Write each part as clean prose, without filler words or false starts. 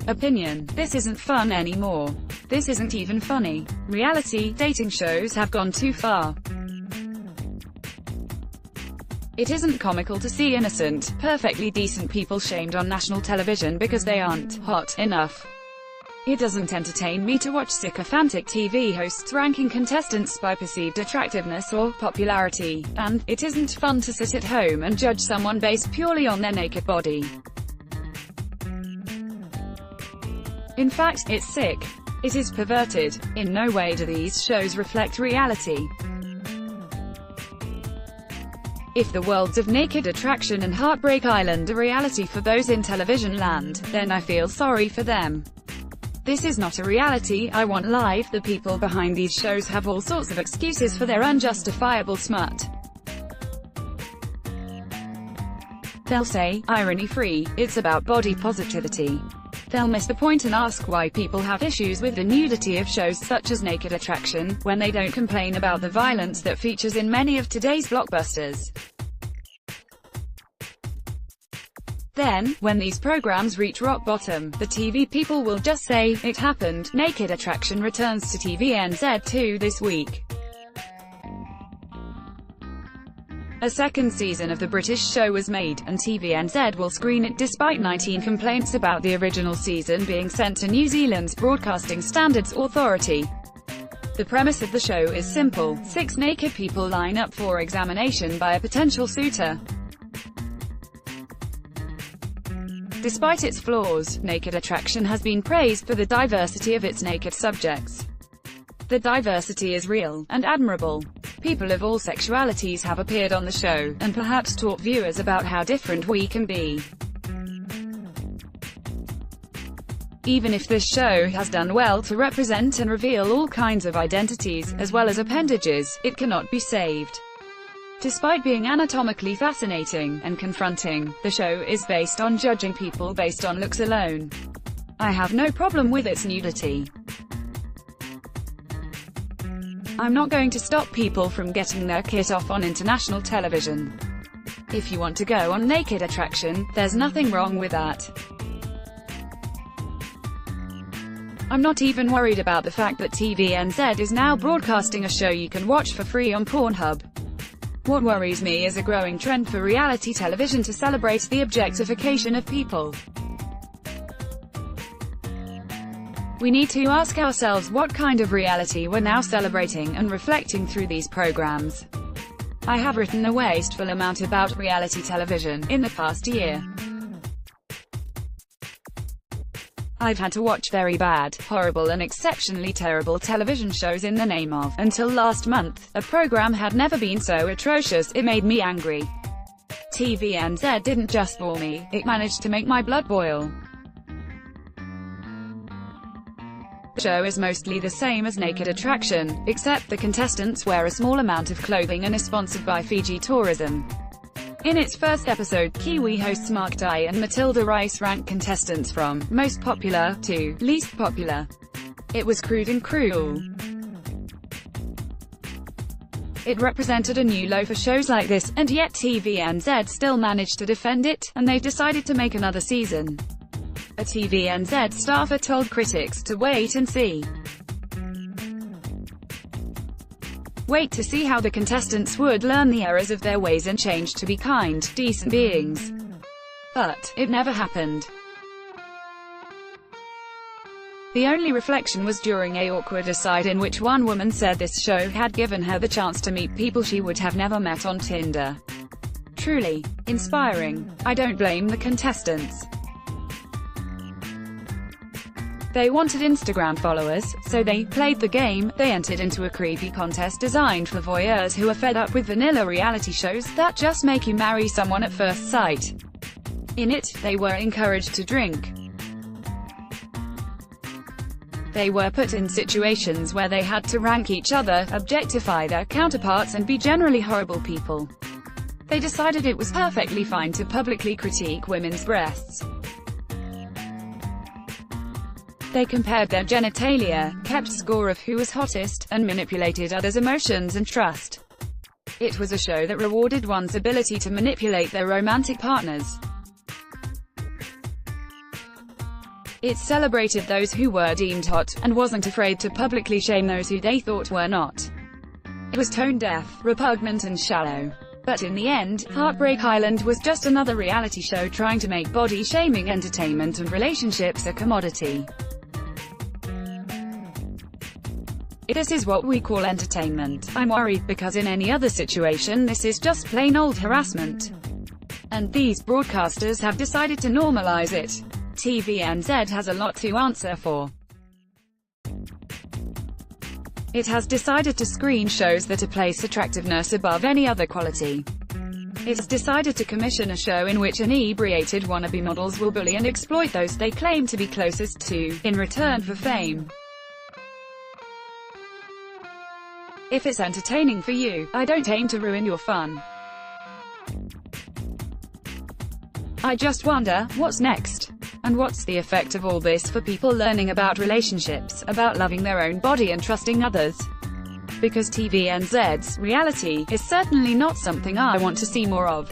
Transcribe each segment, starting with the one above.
Opinion: this isn't fun anymore. This isn't even funny. Reality dating shows have gone too far. It isn't comical to see innocent, perfectly decent people shamed on national television because they aren't hot enough. It doesn't entertain me to watch sycophantic TV hosts ranking contestants by perceived attractiveness or popularity, and it isn't fun to sit at home and judge someone based purely on their naked body. In fact, it's sick. It is perverted. In no way do these shows reflect reality. If the worlds of Naked Attraction and Heartbreak Island are reality for those in television land, then I feel sorry for them. This is not a reality I want live. The people behind these shows have all sorts of excuses for their unjustifiable smut. They'll say, irony-free, it's about body positivity. They'll miss the point and ask why people have issues with the nudity of shows such as Naked Attraction, when they don't complain about the violence that features in many of today's blockbusters. Then, when these programs reach rock bottom, the TV people will just say, it happened. Naked Attraction returns to TVNZ2 this week. A second season of the British show was made, and TVNZ will screen it despite 19 complaints about the original season being sent to New Zealand's Broadcasting Standards Authority. The premise of the show is simple: 6 naked people line up for examination by a potential suitor. Despite its flaws, Naked Attraction has been praised for the diversity of its naked subjects. The diversity is real, and admirable. People of all sexualities have appeared on the show, and perhaps taught viewers about how different we can be. Even if this show has done well to represent and reveal all kinds of identities, as well as appendages, it cannot be saved. Despite being anatomically fascinating and confronting, the show is based on judging people based on looks alone. I have no problem with its nudity. I'm not going to stop people from getting their kit off on international television. If you want to go on Naked Attraction, there's nothing wrong with that. I'm not even worried about the fact that TVNZ is now broadcasting a show you can watch for free on Pornhub. What worries me is a growing trend for reality television to celebrate the objectification of people. We need to ask ourselves what kind of reality we're now celebrating and reflecting through these programs. I have written a wasteful amount about reality television in the past year. I've had to watch very bad, horrible and exceptionally terrible television shows in the name of, until last month, a program had never been so atrocious it made me angry. TVNZ didn't just bore me, it managed to make my blood boil. The show is mostly the same as Naked Attraction, except the contestants wear a small amount of clothing and is sponsored by Fiji Tourism. In its first episode, Kiwi hosts Mark Dye and Matilda Rice rank contestants from most popular to least popular. It was crude and cruel. It represented a new low for shows like this, and yet TVNZ still managed to defend it, and they've decided to make another season. A TVNZ staffer told critics to wait and see. Wait to see how the contestants would learn the errors of their ways and change to be kind, decent beings. But it never happened. The only reflection was during a awkward aside in which one woman said this show had given her the chance to meet people she would have never met on Tinder. Truly inspiring. I don't blame the contestants. They wanted Instagram followers, so they played the game. They entered into a creepy contest designed for voyeurs who are fed up with vanilla reality shows that just make you marry someone at first sight. In it, they were encouraged to drink. They were put in situations where they had to rank each other, objectify their counterparts and be generally horrible people. They decided it was perfectly fine to publicly critique women's breasts. They compared their genitalia, kept score of who was hottest, and manipulated others' emotions and trust. It was a show that rewarded one's ability to manipulate their romantic partners. It celebrated those who were deemed hot, and wasn't afraid to publicly shame those who they thought were not. It was tone-deaf, repugnant and shallow. But in the end, Heartbreak Island was just another reality show trying to make body-shaming entertainment and relationships a commodity. This is what we call entertainment. I'm worried because in any other situation this is just plain old harassment. And these broadcasters have decided to normalize it. TVNZ has a lot to answer for. It has decided to screen shows that place attractiveness above any other quality. It's decided to commission a show in which inebriated wannabe models will bully and exploit those they claim to be closest to, in return for fame. If it's entertaining for you, I don't aim to ruin your fun. I just wonder, what's next? And what's the effect of all this for people learning about relationships, about loving their own body and trusting others? Because TVNZ's reality is certainly not something I want to see more of.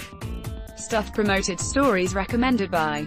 Stuff promoted, stories recommended by